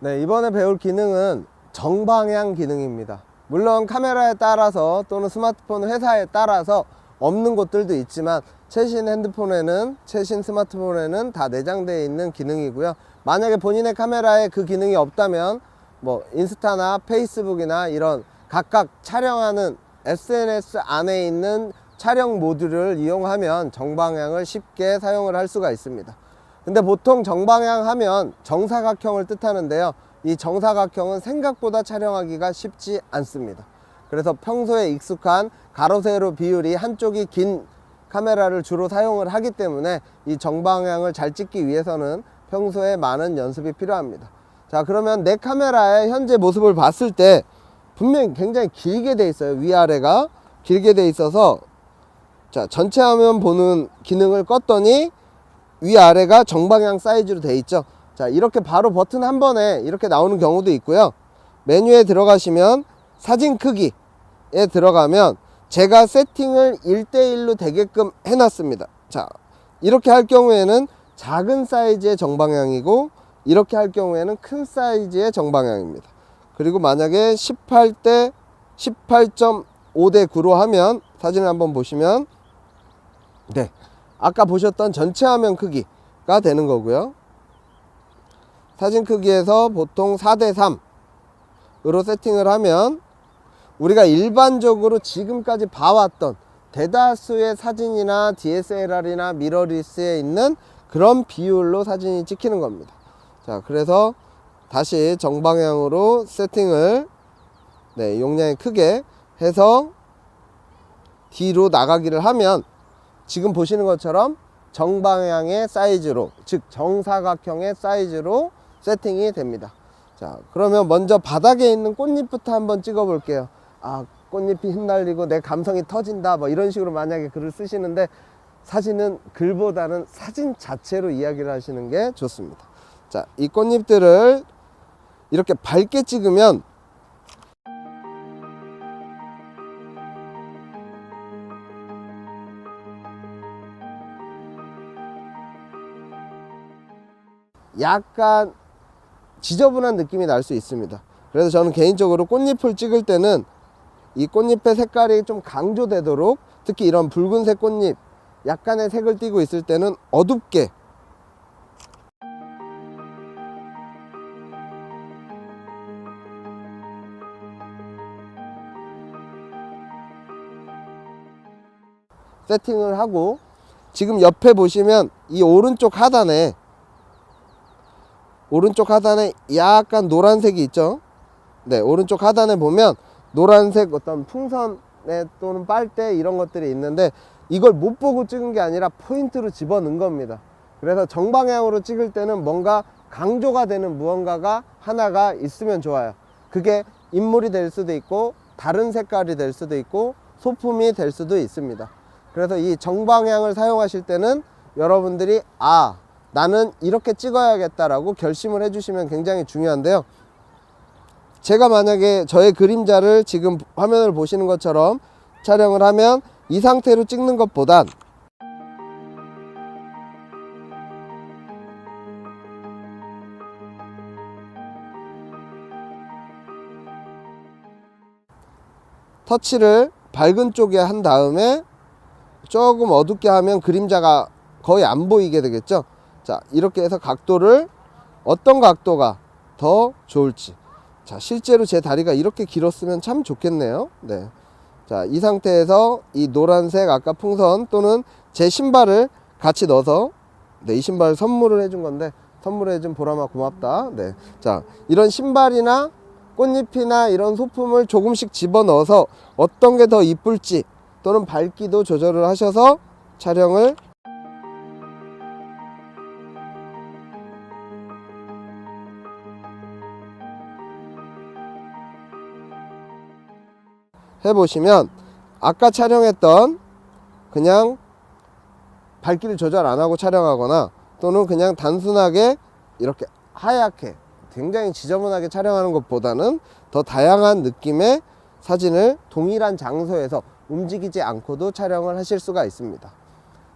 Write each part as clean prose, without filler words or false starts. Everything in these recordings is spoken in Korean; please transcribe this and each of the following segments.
네, 이번에 배울 기능은 정방향 기능입니다. 물론 카메라에 따라서 또는 스마트폰 회사에 따라서 없는 곳들도 있지만 최신 핸드폰에는, 최신 스마트폰에는 다 내장되어 있는 기능이고요. 만약에 본인의 카메라에 그 기능이 없다면 뭐 인스타나 페이스북이나 이런 각각 촬영하는 SNS 안에 있는 촬영 모듈을 이용하면 정방향을 쉽게 사용을 할 수가 있습니다. 근데 보통 정방향 하면 정사각형을 뜻하는데요, 이 정사각형은 생각보다 촬영하기가 쉽지 않습니다. 그래서 평소에 익숙한 가로 세로 비율이 한쪽이 긴 카메라를 주로 사용을 하기 때문에 이 정방향을 잘 찍기 위해서는 평소에 많은 연습이 필요합니다. 자, 그러면 내 카메라의 현재 모습을 봤을 때 분명히 굉장히 길게 돼 있어요. 위아래가 길게 돼 있어서, 자, 전체 화면 보는 기능을 껐더니 위아래가 정방향 사이즈로 돼 있죠. 자, 이렇게 바로 버튼 한 번에 이렇게 나오는 경우도 있고요. 메뉴에 들어가시면 사진 크기에 들어가면 제가 세팅을 1:1로 되게끔 해놨습니다. 자, 이렇게 할 경우에는 작은 사이즈의 정방향이고, 이렇게 할 경우에는 큰 사이즈의 정방향입니다. 그리고 만약에 18대 18.5대 9로 하면 사진을 한번 보시면, 네, 아까 보셨던 전체 화면 크기가 되는 거고요. 사진 크기에서 보통 4대 3으로 세팅을 하면 우리가 일반적으로 지금까지 봐왔던 대다수의 사진이나 DSLR이나 미러리스에 있는 그런 비율로 사진이 찍히는 겁니다. 자, 그래서 다시 정방향으로 세팅을, 네, 용량이 크게 해서 뒤로 나가기를 하면 지금 보시는 것처럼 정방향의 사이즈로, 즉 정사각형의 사이즈로 세팅이 됩니다. 자, 그러면 먼저 바닥에 있는 꽃잎부터 한번 찍어 볼게요. 아, 꽃잎이 흩날리고 내 감성이 터진다, 뭐 이런 식으로 만약에 글을 쓰시는데, 사진은 글보다는 사진 자체로 이야기를 하시는 게 좋습니다. 자, 이 꽃잎들을 이렇게 밝게 찍으면 약간 지저분한 느낌이 날 수 있습니다. 그래서 저는 개인적으로 꽃잎을 찍을 때는 이 꽃잎의 색깔이 좀 강조되도록, 특히 이런 붉은색 꽃잎 약간의 색을 띠고 있을 때는 어둡게, 세팅을 하고, 지금 옆에 보시면 이 오른쪽 하단에 약간 노란색이 있죠. 네, 오른쪽 하단에 보면 노란색 어떤 풍선에 또는 빨대 이런 것들이 있는데, 이걸 못 보고 찍은 게 아니라 포인트로 집어넣은 겁니다. 그래서 정방향으로 찍을 때는 뭔가 강조가 되는 무언가가 하나가 있으면 좋아요. 그게 인물이 될 수도 있고, 다른 색깔이 될 수도 있고, 소품이 될 수도 있습니다. 그래서 이 정방향을 사용하실 때는 여러분들이 나는 이렇게 찍어야겠다라고 결심을 해주시면 굉장히 중요한데요. 제가 만약에 저의 그림자를 지금 화면을 보시는 것처럼 촬영을 하면 이 상태로 찍는 것보단 터치를 밝은 쪽에 한 다음에 조금 어둡게 하면 그림자가 거의 안 보이게 되겠죠. 자, 이렇게 해서 각도를, 어떤 각도가 더 좋을지. 자, 실제로 제 다리가 이렇게 길었으면 참 좋겠네요. 네. 자, 이 상태에서 이 노란색 아까 풍선 또는 제 신발을 같이 넣어서, 네, 이 신발 선물을 해준 건데, 선물해 준 보람아 고맙다. 네. 자, 이런 신발이나 꽃잎이나 이런 소품을 조금씩 집어넣어서 어떤 게 더 이쁠지 또는 밝기도 조절을 하셔서 촬영을 해보시면, 아까 촬영했던 그냥 밝기를 조절 안 하고 촬영하거나 또는 그냥 단순하게 이렇게 하얗게 굉장히 지저분하게 촬영하는 것보다는 더 다양한 느낌의 사진을 동일한 장소에서 움직이지 않고도 촬영을 하실 수가 있습니다.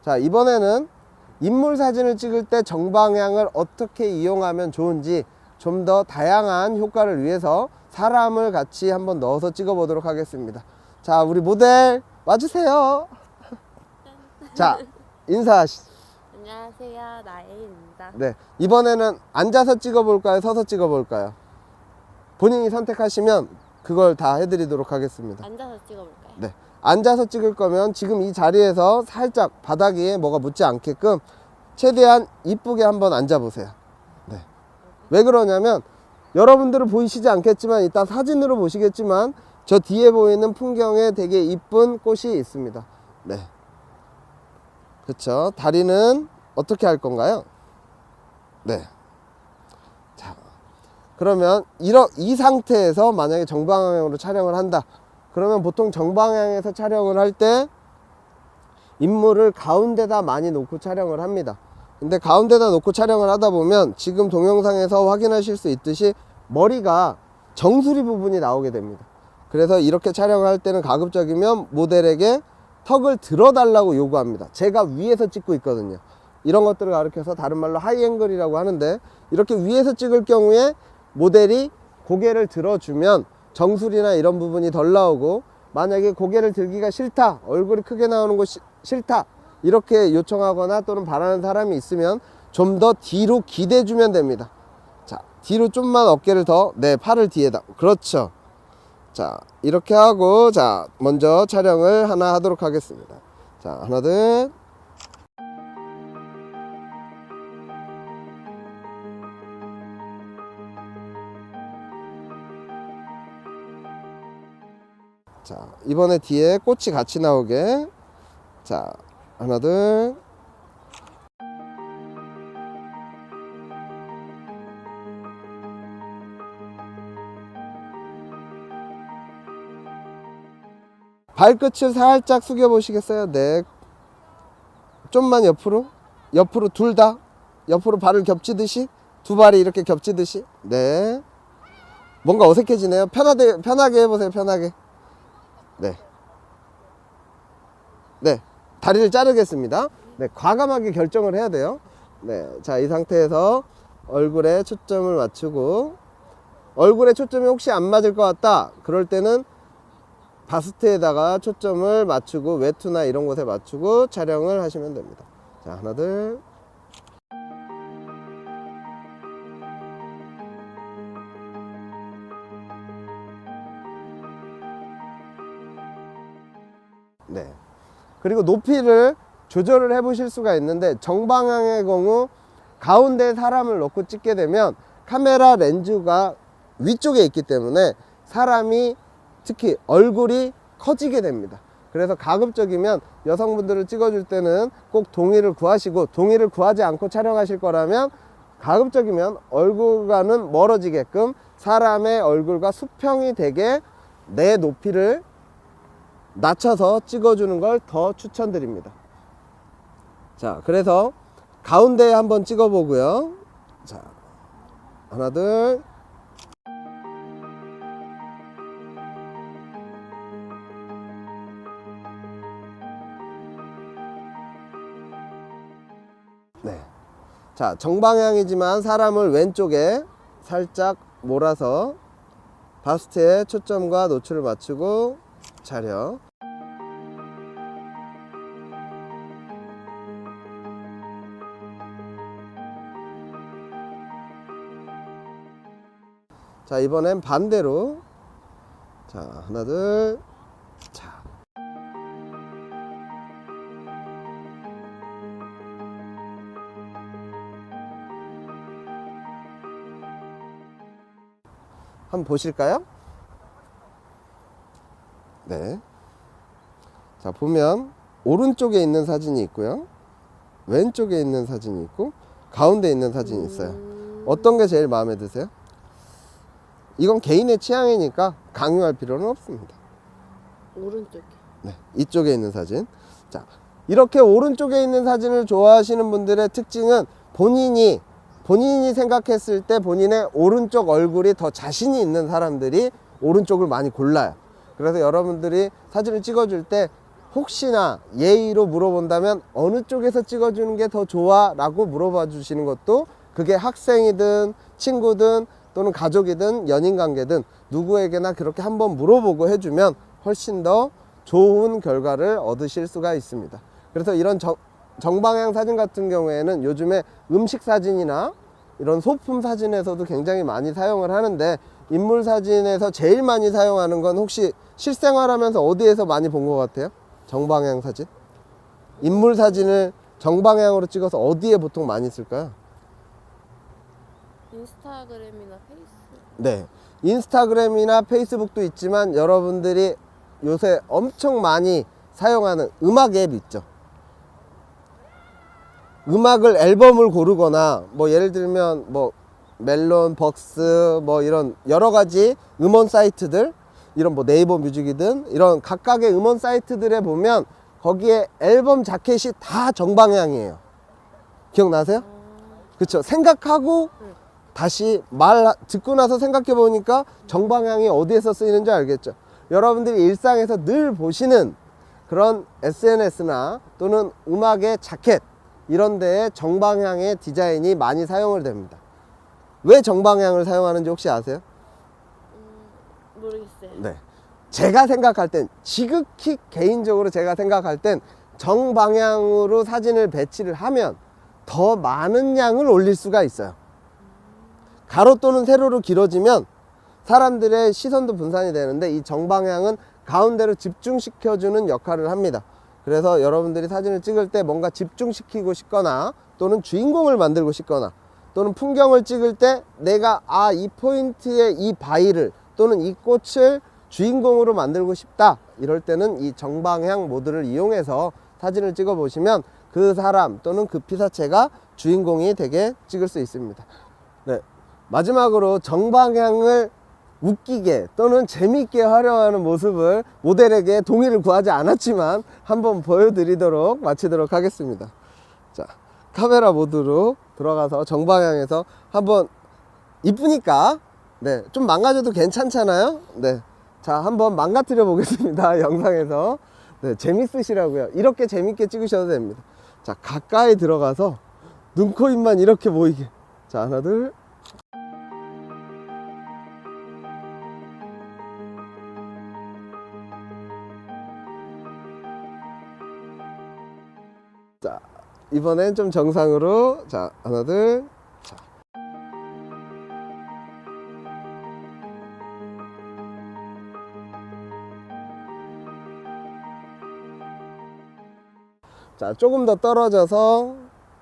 자, 이번에는 인물 사진을 찍을 때 정방향을 어떻게 이용하면 좋은지 좀 더 다양한 효과를 위해서 사람을 같이 한번 넣어서 찍어 보도록 하겠습니다. 자, 우리 모델 와주세요. 자, 인사하시. 안녕하세요, 나혜입니다. 네, 이번에는 앉아서 찍어 볼까요, 서서 찍어 볼까요? 본인이 선택하시면 그걸 다 해드리도록 하겠습니다. 앉아서 찍어볼까요? 네, 앉아서 찍을 거면 지금 이 자리에서 살짝 바닥 위에 뭐가 묻지 않게끔 최대한 이쁘게 한번 앉아 보세요. 네. 왜 그러냐면 여러분들은 보이시지 않겠지만 이따 사진으로 보시겠지만 저 뒤에 보이는 풍경에 되게 이쁜 꽃이 있습니다. 네. 그쵸. 다리는 어떻게 할 건가요? 네. 자, 그러면 이 상태에서 만약에 정방향으로 촬영을 한다. 그러면 보통 정방향에서 촬영을 할 때 인물을 가운데다 많이 놓고 촬영을 합니다. 근데 가운데다 놓고 촬영을 하다 보면 지금 동영상에서 확인하실 수 있듯이 머리가 정수리 부분이 나오게 됩니다. 그래서 이렇게 촬영을 할 때는 가급적이면 모델에게 턱을 들어달라고 요구합니다. 제가 위에서 찍고 있거든요. 이런 것들을 가르쳐서 다른 말로 하이앵글이라고 하는데, 이렇게 위에서 찍을 경우에 모델이 고개를 들어주면 정수리나 이런 부분이 덜 나오고, 만약에 고개를 들기가 싫다, 얼굴이 크게 나오는 거 싫다 이렇게 요청하거나 또는 바라는 사람이 있으면 좀 더 뒤로 기대주면 됩니다. 자, 뒤로 좀만 어깨를 더, 네, 팔을 뒤에다. 그렇죠. 자, 이렇게 하고, 자, 먼저 촬영을 하나 하도록 하겠습니다. 자, 하나, 둘. 자, 이번에 뒤에 꽃이 같이 나오게. 자, 하나, 둘. 발끝을 살짝 숙여 보시겠어요? 네. 좀만 옆으로. 옆으로 둘 다. 옆으로 발을 겹치듯이. 두 발이 이렇게 겹치듯이. 네. 뭔가 어색해지네요. 편하게 해보세요. 편하게. 네. 네. 다리를 자르겠습니다. 네. 과감하게 결정을 해야 돼요. 네. 자, 이 상태에서 얼굴에 초점을 맞추고, 얼굴에 초점이 혹시 안 맞을 것 같다. 그럴 때는 바스트에다가 초점을 맞추고 외투나 이런 곳에 맞추고 촬영을 하시면 됩니다. 자, 하나, 둘. 네. 그리고 높이를 조절을 해 보실 수가 있는데, 정방향의 경우 가운데 사람을 놓고 찍게 되면 카메라 렌즈가 위쪽에 있기 때문에 사람이, 특히 얼굴이 커지게 됩니다. 그래서 가급적이면 여성분들을 찍어줄 때는 꼭 동의를 구하시고, 동의를 구하지 않고 촬영하실 거라면 가급적이면 얼굴과는 멀어지게끔 사람의 얼굴과 수평이 되게 내 높이를 낮춰서 찍어주는 걸 더 추천드립니다. 자, 그래서 가운데에 한번 찍어 보고요. 자, 하나, 둘. 네. 자, 정방향이지만 사람을 왼쪽에 살짝 몰아서 바스트에 초점과 노출을 맞추고 촬영. 자, 이번엔 반대로. 자, 하나, 둘. 자. 한번 보실까요? 네. 자, 보면 오른쪽에 있는 사진이 있고요, 왼쪽에 있는 사진이 있고, 가운데 있는 사진이 있어요. 어떤 게 제일 마음에 드세요? 이건 개인의 취향이니까 강요할 필요는 없습니다. 오른쪽에. 네, 이쪽에 있는 사진. 자, 이렇게 오른쪽에 있는 사진을 좋아하시는 분들의 특징은 본인이 생각했을 때 본인의 오른쪽 얼굴이 더 자신이 있는 사람들이 오른쪽을 많이 골라요. 그래서 여러분들이 사진을 찍어줄 때 혹시나 예의로 물어본다면 어느 쪽에서 찍어주는 게 더 좋아? 라고 물어봐 주시는 것도 그게 학생이든 친구든 또는 가족이든 연인 관계든 누구에게나 그렇게 한번 물어보고 해주면 훨씬 더 좋은 결과를 얻으실 수가 있습니다. 그래서 이런 정방향 사진 같은 경우에는 요즘에 음식 사진이나 이런 소품 사진에서도 굉장히 많이 사용을 하는데, 인물 사진에서 제일 많이 사용하는 건 혹시 실생활하면서 어디에서 많이 본 것 같아요? 정방향 사진? 인물 사진을 정방향으로 찍어서 어디에 보통 많이 쓸까요? 인스타그램이나 페이스. 네, 인스타그램이나 페이스북도 있지만 여러분들이 요새 엄청 많이 사용하는 음악 앱 있죠. 음악을 앨범을 고르거나 뭐 예를 들면 뭐 멜론, 벅스 뭐 이런 여러 가지 음원 사이트들, 이런 뭐 네이버 뮤직이든 이런 각각의 음원 사이트들에 보면 거기에 앨범 자켓이 다 정방향이에요. 기억나세요? 그쵸? 생각하고 다시 말 듣고 나서 생각해 보니까 정방향이 어디에서 쓰이는지 알겠죠? 여러분들이 일상에서 늘 보시는 그런 SNS나 또는 음악의 자켓 이런 데에 정방향의 디자인이 많이 사용을 됩니다. 왜 정방향을 사용하는지 혹시 아세요? 모르겠어요. 네, 제가 생각할 땐, 지극히 개인적으로 제가 생각할 땐 정방향으로 사진을 배치를 하면 더 많은 양을 올릴 수가 있어요. 가로 또는 세로로 길어지면 사람들의 시선도 분산이 되는데, 이 정방향은 가운데로 집중시켜주는 역할을 합니다. 그래서 여러분들이 사진을 찍을 때 뭔가 집중시키고 싶거나 또는 주인공을 만들고 싶거나 또는 풍경을 찍을 때 내가 이 포인트의 이 바위를 또는 이 꽃을 주인공으로 만들고 싶다, 이럴 때는 이 정방향 모드를 이용해서 사진을 찍어 보시면 그 사람 또는 그 피사체가 주인공이 되게 찍을 수 있습니다. 네, 마지막으로 정방향을 웃기게 또는 재미있게 활용하는 모습을 모델에게 동의를 구하지 않았지만 한번 보여드리도록 마치도록 하겠습니다. 자, 카메라 모드로 들어가서 정방향에서 한번, 이쁘니까 네, 좀 망가져도 괜찮잖아요. 네, 자, 한번 망가뜨려 보겠습니다. 영상에서. 네, 재밌으시라고요. 이렇게 재밌게 찍으셔도 됩니다. 자, 가까이 들어가서 눈, 코, 입만 이렇게 보이게. 자, 하나, 둘. 자, 이번엔 좀 정상으로. 자, 하나, 둘. 자. 자, 조금 더 떨어져서.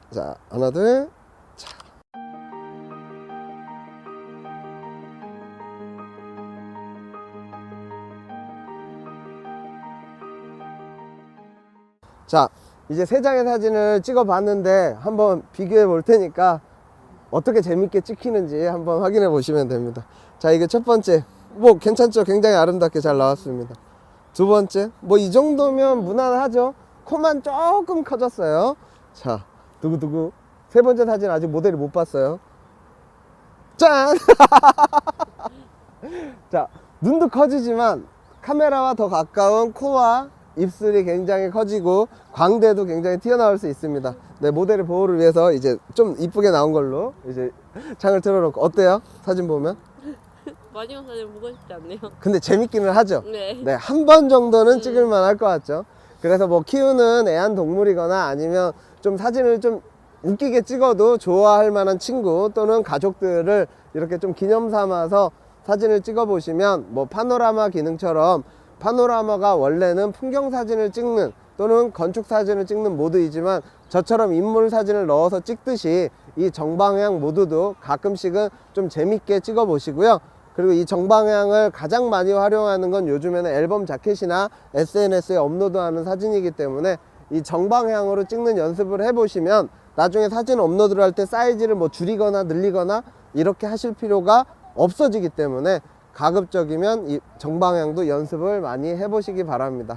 자, 하나, 둘. 자. 자, 이제 세 장의 사진을 찍어 봤는데 한번 비교해 볼 테니까 어떻게 재밌게 찍히는지 한번 확인해 보시면 됩니다. 자, 이게 첫 번째, 뭐 괜찮죠? 굉장히 아름답게 잘 나왔습니다. 두 번째, 뭐 이 정도면 무난하죠? 코만 조금 커졌어요. 자, 두구두구. 세 번째 사진 아직 모델이 못 봤어요. 짠! 자, 눈도 커지지만 카메라와 더 가까운 코와 입술이 굉장히 커지고 광대도 굉장히 튀어나올 수 있습니다. 네, 모델의 보호를 위해서 이제 좀 이쁘게 나온 걸로 이제 창을 틀어놓고. 어때요? 사진 보면? 마지막 사진 보고 싶지 않네요. 근데 재밌기는 하죠? 네. 네, 한 번 정도는 찍을만 할 것 같죠? 그래서 뭐 키우는 애완동물이거나 아니면 좀 사진을 좀 웃기게 찍어도 좋아할 만한 친구 또는 가족들을 이렇게 좀 기념 삼아서 사진을 찍어 보시면, 뭐 파노라마 기능처럼, 파노라마가 원래는 풍경 사진을 찍는 또는 건축 사진을 찍는 모드이지만 저처럼 인물 사진을 넣어서 찍듯이 이 정방향 모드도 가끔씩은 좀 재밌게 찍어 보시고요. 그리고 이 정방향을 가장 많이 활용하는 건 요즘에는 앨범 자켓이나 SNS에 업로드하는 사진이기 때문에 이 정방향으로 찍는 연습을 해보시면 나중에 사진 업로드를 할 때 사이즈를 뭐 줄이거나 늘리거나 이렇게 하실 필요가 없어지기 때문에 가급적이면 이 정방향도 연습을 많이 해보시기 바랍니다.